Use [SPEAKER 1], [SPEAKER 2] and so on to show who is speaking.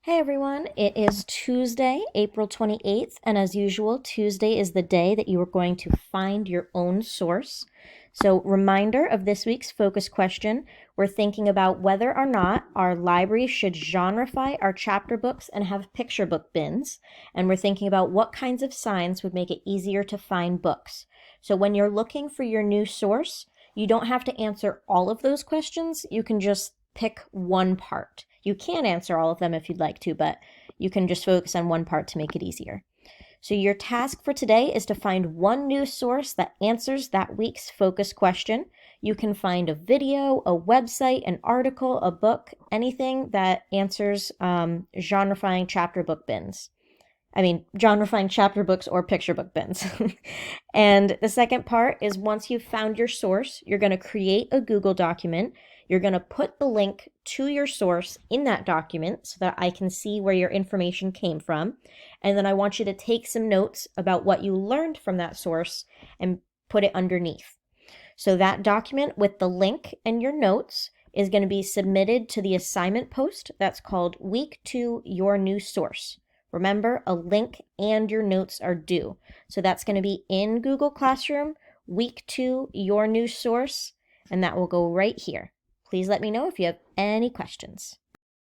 [SPEAKER 1] Hey everyone, it is Tuesday, April 28th, and as usual, Tuesday is the day that you are going to find your own source. So, reminder of this week's focus question, we're thinking about whether or not our library should genreify our chapter books and have picture book bins, and we're thinking about what kinds of signs would make it easier to find books. So, when you're looking for your new source, you don't have to answer all of those questions, you can just pick one part. You can answer all of them if you'd like to, but you can just focus on one part to make it easier. So your task for today is to find one news source that answers that week's focus question. You can find a video, a website, an article, a book, anything that answers genreifying chapter book bins. Genreifying chapter books or picture book bins. And the second part is once you've found your source, you're going to create a Google document. You're going to put the link to your source in that document so that I can see where your information came from. And then I want you to take some notes about what you learned from that source and put it underneath. So that document with the link and your notes is going to be submitted to the assignment post that's called Week 2 Your New Source. Remember, a link and your notes are due. So that's going to be in Google Classroom, Week 2, Your New Source, and that will go right here. Please let me know if you have any questions.